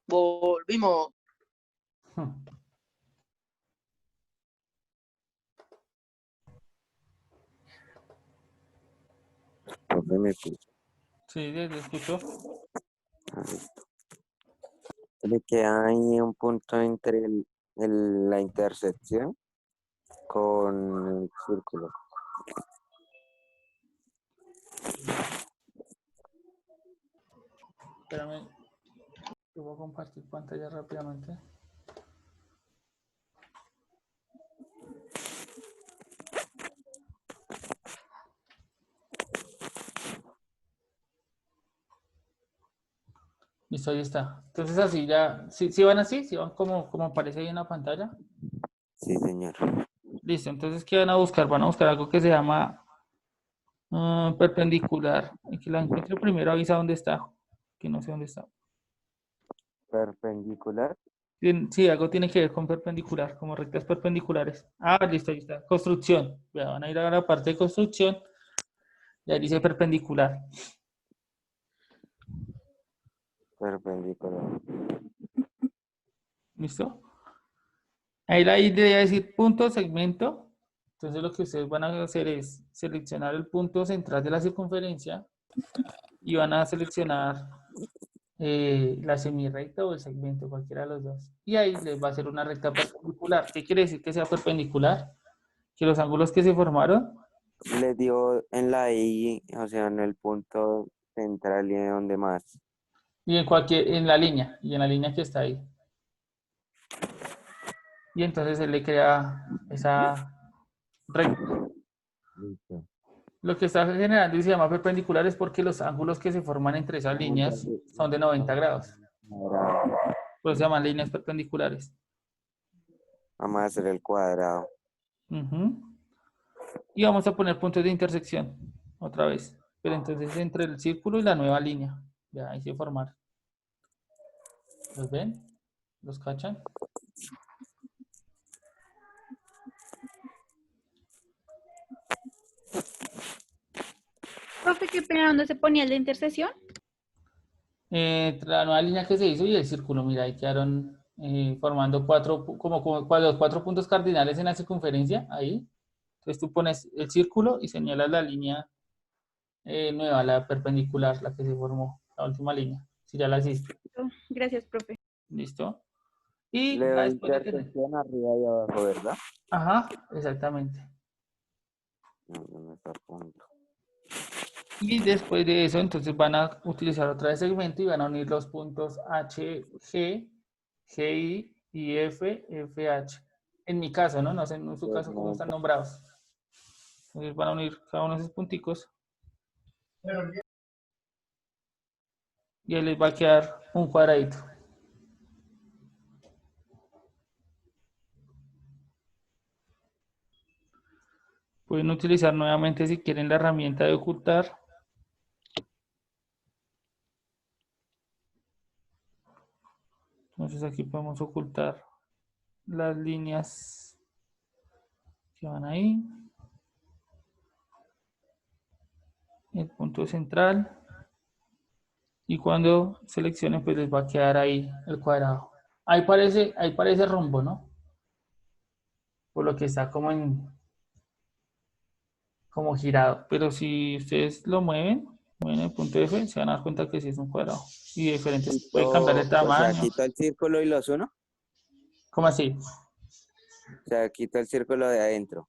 Volvimos. Profe, ¿me escucha? Sí, te escucho. Le queda ahí un punto entre la intersección con el círculo. Espérame, yo voy a compartir pantalla rápidamente. Listo, ahí está. Entonces así ya, si van así, si van como aparece ahí en la pantalla. Sí, señor. Listo, entonces ¿qué van a buscar? Van a buscar algo que se llama perpendicular. Y que la encuentre primero avisa dónde está, que no sé dónde está. Perpendicular. Sí, algo tiene que ver con perpendicular, como rectas perpendiculares. Ah, listo, ahí está. Construcción. Ya van a ir a la parte de construcción. Ya dice perpendicular. Perpendicular. ¿Listo? Ahí la idea es decir punto, segmento. Entonces lo que ustedes van a hacer es seleccionar el punto central de la circunferencia y van a seleccionar la semirrecta o el segmento, cualquiera de los dos. Y ahí les va a hacer una recta perpendicular. ¿Qué quiere decir que sea perpendicular? Que los ángulos que se formaron Le dio en la I, o sea, en el punto central y en donde más. y en la línea que está ahí. Y entonces él le crea esa recta. Listo. Lo que está generando y se llama perpendicular es porque los ángulos que se forman entre esas líneas son de 90 grados. Ahora Por eso se llaman líneas perpendiculares. vamos a hacer el cuadrado. Ujú. Y vamos a poner puntos de intersección otra vez. Pero entonces entre el círculo y la nueva línea. Ya ahí se formaron. ¿Los ven? ¿Los cachan? Profe, qué pena, ¿dónde se ponía el de intercesión? Entre la nueva línea que se hizo y el círculo, mira, ahí quedaron formando los cuatro puntos cardinales en la circunferencia, ahí. Entonces tú pones el círculo y señalas la línea nueva, la perpendicular, la que se formó, la última línea. Si ya la hiciste, Oh, gracias, profe. ¿listo? Y Le ya doy después de tener. intersección arriba y abajo, ¿verdad? Ajá, exactamente. No, no está punto. Y después de eso, entonces van a utilizar otra vez segmento y van a unir los puntos H, G, GI y F, FH. En mi caso, ¿no? No sé en su caso cómo están nombrados. Entonces van a unir cada uno de esos punticos y ahí les va a quedar un cuadradito. Pueden utilizar nuevamente si quieren la herramienta de ocultar. Entonces aquí podemos ocultar las líneas que van ahí. El punto central. Y cuando seleccionen, pues les va a quedar ahí el cuadrado. Ahí parece rombo, ¿no? Por lo que está como girado. Pero si ustedes lo mueven el punto F, se van a dar cuenta que sí es un cuadrado. Y diferentes, puede cambiar el O sea, tamaño. quito el círculo y los uno. ¿Cómo así? O sea, quito el círculo de adentro.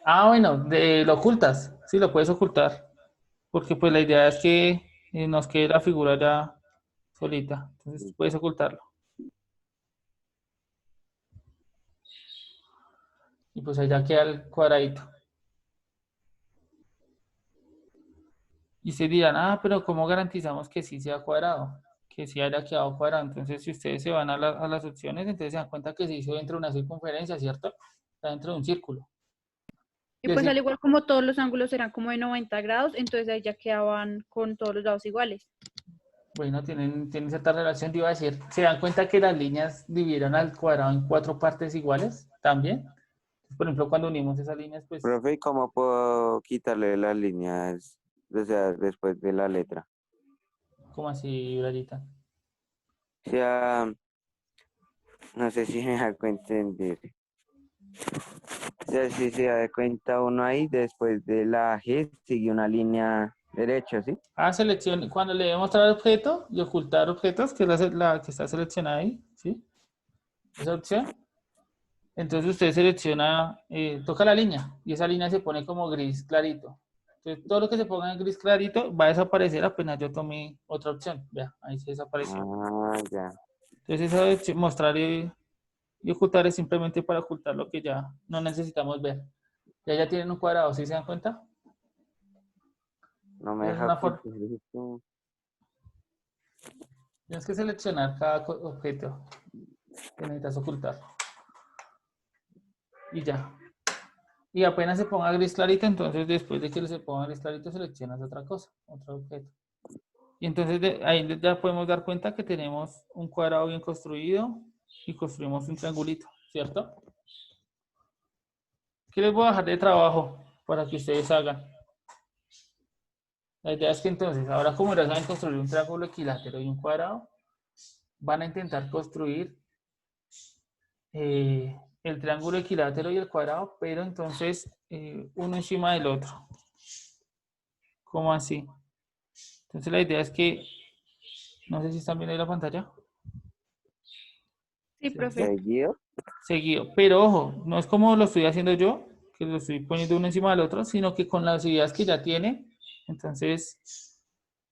Ah, bueno, lo ocultas. Sí, lo puedes ocultar. Porque pues la idea es que nos quede la figura ya solita. Entonces puedes ocultarlo. Y pues ahí ya queda el cuadradito. Y se dirán, ah, pero ¿cómo garantizamos que sí sea cuadrado? Que sí haya quedado cuadrado. Entonces, si ustedes se van a las opciones, entonces se dan cuenta que se hizo dentro de una circunferencia, ¿cierto? Está dentro de un círculo. Y Y pues así, al igual como todos los ángulos eran como de 90 grados, entonces ahí ya quedaban con todos los lados iguales. bueno, tienen cierta relación. Yo iba a decir, ¿se dan cuenta que las líneas dividieron al cuadrado en cuatro partes iguales también? Por ejemplo, cuando unimos esas líneas, pues, Profe, ¿y cómo puedo quitarle las líneas, o sea, después de la letra? ¿cómo así, Brayita? O sea, no sé si me da cuenta entender. O sea, si se da cuenta uno ahí, después de la G sigue una línea derecha, ¿sí? Seleccione. Cuando le dé mostrar objeto y ocultar objetos, que es la que está seleccionada ahí, ¿sí? Esa opción. Entonces usted selecciona, toca la línea y esa línea se pone como gris clarito. Entonces todo lo que se ponga en gris clarito va a desaparecer apenas yo tome otra opción. Vea, ahí se desapareció. Ah, ya. Entonces esa mostrar y ocultar es simplemente para ocultar lo que ya no necesitamos ver. Ya tienen un cuadrado, ¿sí se dan cuenta? No me Es deja una forma. ocultar esto. Tienes que seleccionar cada objeto que necesitas ocultar. Y ya. Y apenas se ponga gris clarito, entonces después de que se ponga gris clarito, seleccionas otra cosa, otro objeto. Y entonces ahí ya podemos dar cuenta que tenemos un cuadrado bien construido y construimos un triangulito, ¿cierto? ¿Qué les voy a dejar de trabajo para que ustedes hagan? La idea es que entonces, ahora como ya saben construir un triángulo equilátero y un cuadrado, van a intentar construir el triángulo equilátero y el cuadrado, pero entonces uno encima del otro. ¿Cómo así? Entonces la idea es que, no sé si están viendo ahí la pantalla. Sí, Sí. profe. ¿Seguido? Seguido, pero ojo, no es como lo estoy haciendo yo, que lo estoy poniendo uno encima del otro, sino que con las ideas que ya tiene, entonces,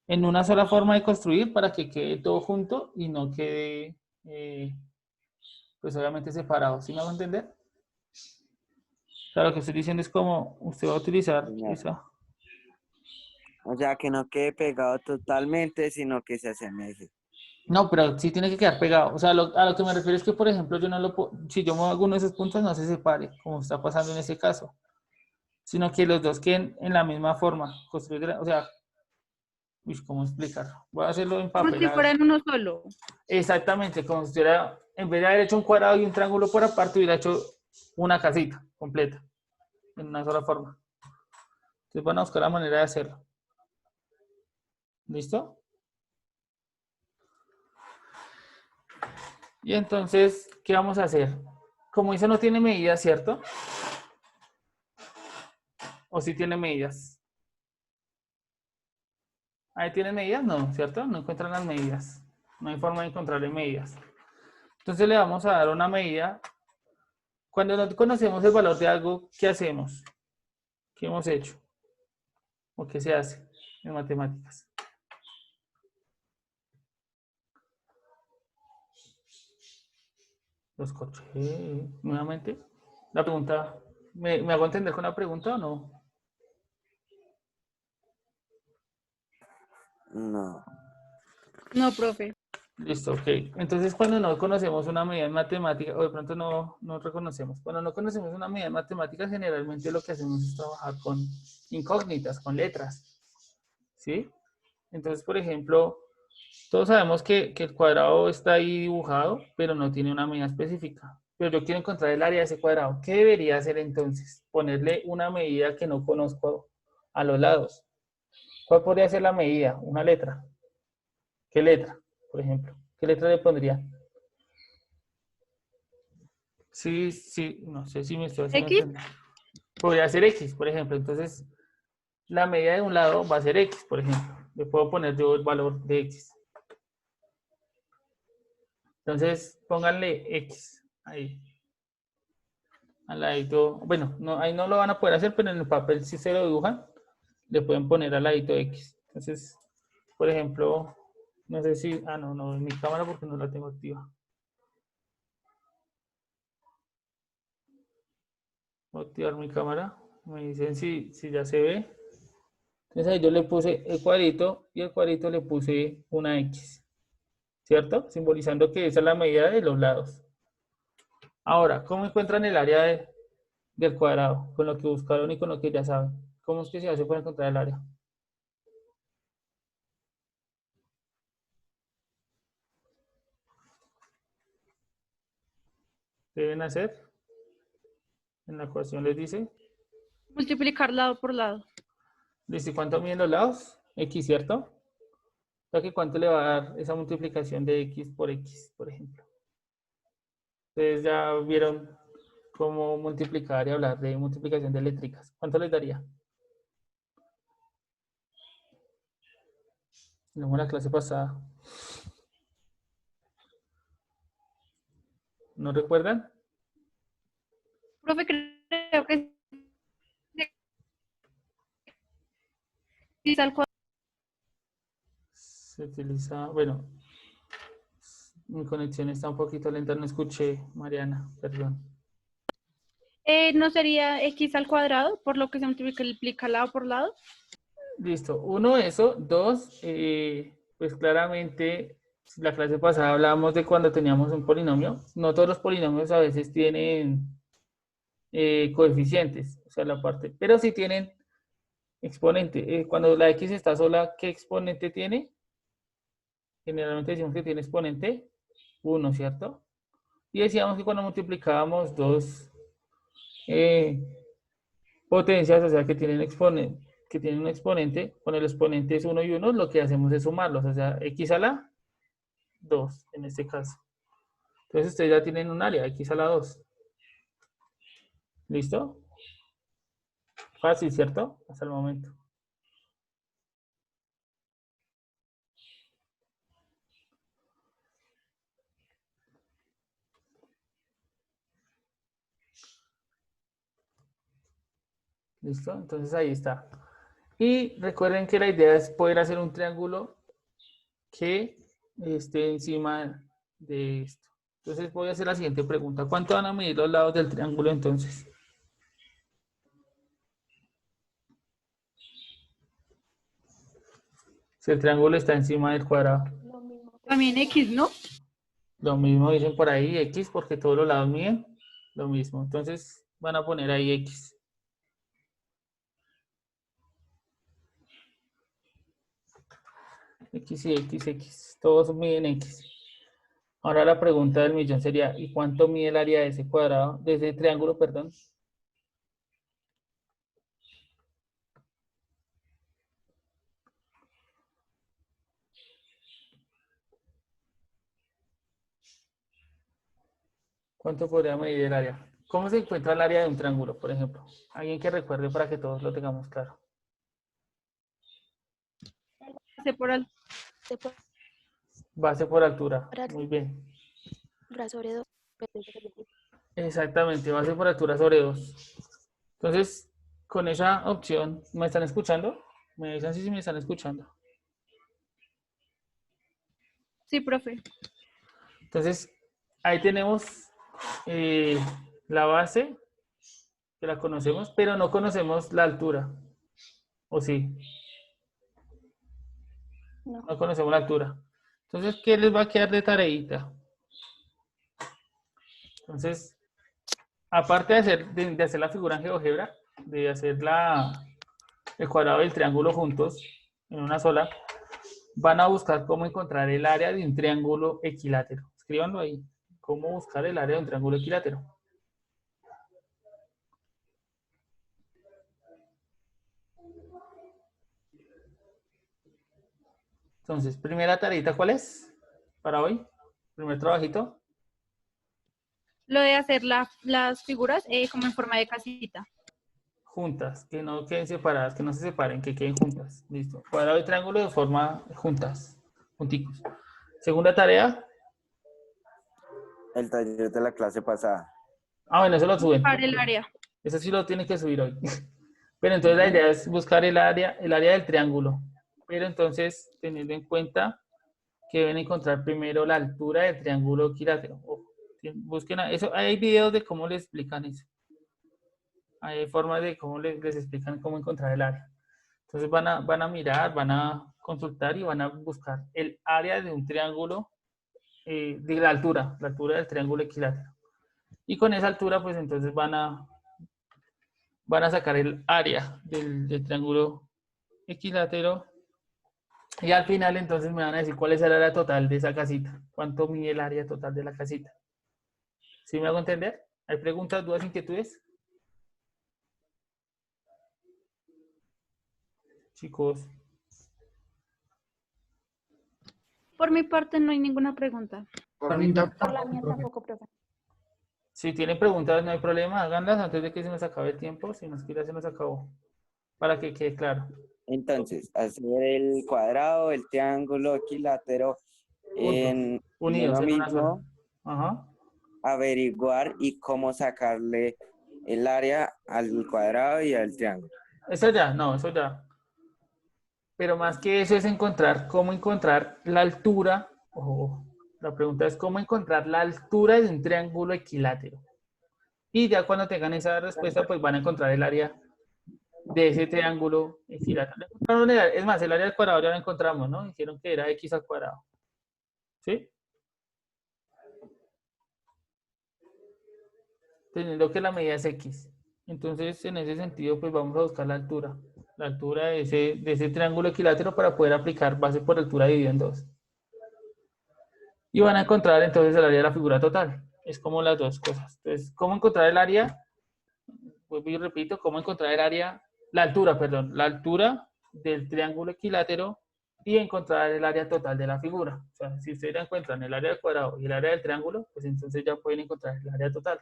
en una sola forma de construir para que quede todo junto y no quede, pues obviamente separado. ¿Sí me hago entender? Claro, lo que estoy diciendo es como usted va a utilizar Señal. esa. O sea, que no quede pegado totalmente, sino que se asemeje. No, pero sí tiene que quedar pegado. O sea, a lo que me refiero es que, por ejemplo, yo no lo puedo, si yo muevo alguno de esos puntos, no se separe, como está pasando en ese caso, sino que los dos queden en la misma forma, construir, o sea, ¿cómo explicarlo? Voy a hacerlo en Como papel. si fueran uno solo. Exactamente, como si hubiera, en vez de haber hecho un cuadrado y un triángulo por aparte, hubiera hecho una casita completa, en una sola forma. Entonces van a buscar la manera de hacerlo. ¿Listo? Y entonces, ¿qué vamos a hacer? Como eso no tiene medidas, ¿cierto? ¿O sí tiene medidas? Ahí tiene medidas, no, ¿cierto? No encuentran las medidas. No hay forma de encontrarle medidas. Entonces le vamos a dar una medida. Cuando no conocemos el valor de algo, ¿qué hacemos? ¿Qué hemos hecho? ¿O qué se hace en matemáticas? Los corché nuevamente. La pregunta, ¿me hago entender con la pregunta o no? No. No, profe. Listo, ok. Entonces, cuando no conocemos una medida en matemáticas, o de pronto no reconocemos, cuando no conocemos una medida en matemáticas, generalmente lo que hacemos es trabajar con incógnitas, con letras, ¿sí? Entonces, por ejemplo, todos sabemos que el cuadrado está ahí dibujado, pero no tiene una medida específica. Pero yo quiero encontrar el área de ese cuadrado. ¿Qué debería hacer entonces? Ponerle una medida que no conozco a los lados. ¿Cuál podría ser la medida? Una letra. ¿Qué letra, por ejemplo? ¿Qué letra le pondría? Sí, sí, no sé si me estoy haciendo ¿X? entender. Podría ser X, por ejemplo. Entonces, la medida de un lado va a ser X, por ejemplo. Le puedo poner yo el valor de X. Entonces, pónganle X ahí. Al ladito. Bueno, no, ahí no lo van a poder hacer, pero en el papel si se lo dibujan, le pueden poner al ladito X. Entonces, por ejemplo, no sé si. Ah, no, en mi cámara porque no la tengo activa. Voy a activar mi cámara. Me dicen si ya se ve. Entonces ahí yo le puse el cuadrito y el cuadrito le puse una X, ¿cierto? Simbolizando que esa es la medida de los lados. Ahora, ¿cómo encuentran el área del cuadrado? Con lo que buscaron y con lo que ya saben. ¿Cómo es que se hace para encontrar el área? Deben hacer, en la ecuación les dice, Multiplicar lado por lado. ¿desde cuánto miden los lados? X, ¿cierto? sea que cuánto le va a dar esa multiplicación de x, por ejemplo. Ustedes ya vieron cómo multiplicar y hablar de multiplicación de eléctricas. ¿Cuánto les daría? Luego la clase pasada. ¿No recuerdan? Profe, creo que sí, al cuadrado. Se utiliza, bueno, mi conexión está un poquito lenta, no escuché, Mariana, perdón. ¿No sería x al cuadrado por lo que se multiplica lado por lado? Listo, uno, eso, dos, pues claramente, la clase pasada hablábamos de cuando teníamos un polinomio, no todos los polinomios a veces tienen coeficientes, o sea, la parte, pero sí tienen exponente. Cuando la x está sola, ¿qué exponente tiene? Generalmente decimos que tiene exponente 1, ¿cierto? Y decíamos que cuando multiplicábamos dos potencias, o sea, que tienen un exponente, con el exponente es 1 y 1, lo que hacemos es sumarlos, o sea, x a la 2, en este caso. Entonces ustedes ya tienen un área, x a la 2. ¿Listo? Fácil, ¿cierto? Hasta el momento. ¿Listo? Entonces ahí está. Y recuerden que la idea es poder hacer un triángulo que esté encima de esto. Entonces voy a hacer la siguiente pregunta. ¿Cuánto van a medir los lados del triángulo entonces? Si el triángulo está encima del cuadrado. También x, ¿no? Lo mismo dicen por ahí, x, porque todos los lados miden lo mismo. Entonces van a poner ahí x. X y x, x. Todos miden x. Ahora la pregunta del millón sería, ¿y cuánto mide el área de ese cuadrado, de ese triángulo, perdón? ¿Cuánto podría medir el área? ¿Cómo se encuentra el área de un triángulo, por ejemplo? Alguien que recuerde para que todos lo tengamos claro. Hace por al- Base por altura. Muy bien. Sobre 2. Exactamente, base por altura sobre 2. Entonces, con esa opción, ¿me están escuchando? Me dicen si me están escuchando. Sí, profe. Entonces, ahí tenemos la base, que la conocemos, pero no conocemos la altura. ¿O sí? No. No conocemos la altura. Entonces, ¿qué les va a quedar de tareita? Entonces, aparte de hacer la figura en GeoGebra, de hacer el cuadrado del triángulo juntos en una sola, van a buscar cómo encontrar el área de un triángulo equilátero. Escríbanlo ahí. ¿Cómo buscar el área de un triángulo equilátero? Entonces, primera tareita, ¿cuál es? Para hoy. Primer trabajito. Lo de hacer las figuras como en forma de casita. Juntas, que no queden separadas, que no se separen, que queden juntas. Listo. Cuadrado y triángulo de forma juntas, junticos. Segunda tarea. El taller de la clase pasada. Ah, bueno, eso lo suben. Para el área. Eso sí lo tienen que subir hoy. Pero entonces la idea es buscar el área del triángulo. Pero entonces, teniendo en cuenta que deben encontrar primero la altura del triángulo equilátero. Ojo, busquen eso. Hay videos de cómo les explican eso. Hay formas de cómo les explican cómo encontrar el área. Entonces van a mirar, van a consultar y van a buscar el área de un triángulo, de la altura del triángulo equilátero. Y con esa altura, pues entonces van a sacar el área del triángulo equilátero. Y al final entonces me van a decir cuál es el área total de esa casita. ¿Cuánto mide el área total de la casita? ¿Sí me hago entender? ¿Hay preguntas, dudas, inquietudes? Chicos. Por mi parte no hay ninguna pregunta. Por mí Por la tampoco, mía profe. tampoco, profe. Si tienen preguntas, no hay problema, háganlas antes de que se nos acabe el tiempo. Si nos quiere, se nos acabó. Para que quede claro. Entonces, hacer el cuadrado, el triángulo, equilátero en Unidos uno en una sola. mismo, Ajá. averiguar y cómo sacarle el área al cuadrado y al triángulo. Eso ya, no, eso ya. Pero más que eso es encontrar cómo encontrar la altura. Ojo, la pregunta es cómo encontrar la altura de un triángulo equilátero. Y ya cuando tengan esa respuesta, pues van a encontrar el área de ese triángulo equilátero. Es más, el área del cuadrado ya lo encontramos, ¿no? Dijeron que era x al cuadrado. ¿Sí? Teniendo que la medida es x. Entonces, en ese sentido, pues vamos a buscar la altura. La altura de ese triángulo equilátero para poder aplicar base por altura dividido en 2. Y van a encontrar entonces el área de la figura total. Es como las dos cosas. Entonces, ¿cómo encontrar el área? Vuelvo y repito, ¿cómo encontrar el área? La altura, perdón. La altura del triángulo equilátero y encontrar el área total de la figura. O sea, si ustedes ya encuentran el área del cuadrado y el área del triángulo, pues entonces ya pueden encontrar el área total.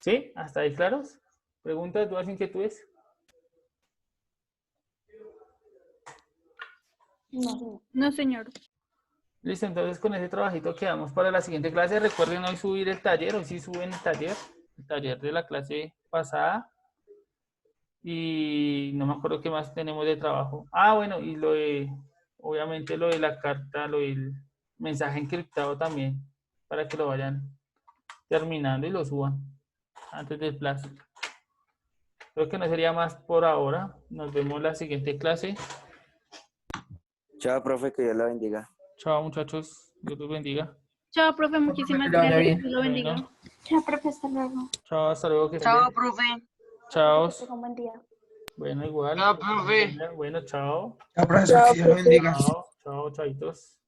¿Sí? ¿Hasta ahí claros? ¿Preguntas, dudas, inquietudes? No, señor. No, señor. Listo, entonces con ese trabajito quedamos para la siguiente clase. Recuerden hoy subir el taller, hoy sí suben el taller de la clase pasada. Y no me acuerdo qué más tenemos de trabajo. Ah, bueno, y obviamente lo de la carta, lo del mensaje encriptado también, para que lo vayan terminando y lo suban antes del plazo. Creo que no sería más por ahora. Nos vemos en la siguiente clase. Chao, profe, que Dios la bendiga. Chao, muchachos. Dios los bendiga. Chao, profe, Que muchísimas le vaya gracias. bien. Dios lo bendiga. Bueno, Chao, profe, hasta luego. chao, hasta luego. Que estén Chao, bien. profe. Chao. Que tenga un buen día. Bueno, igual. Chao, profe. Bueno, chao. Chao, profesor, que Dios lo bendiga. Chao, chao, chaitos.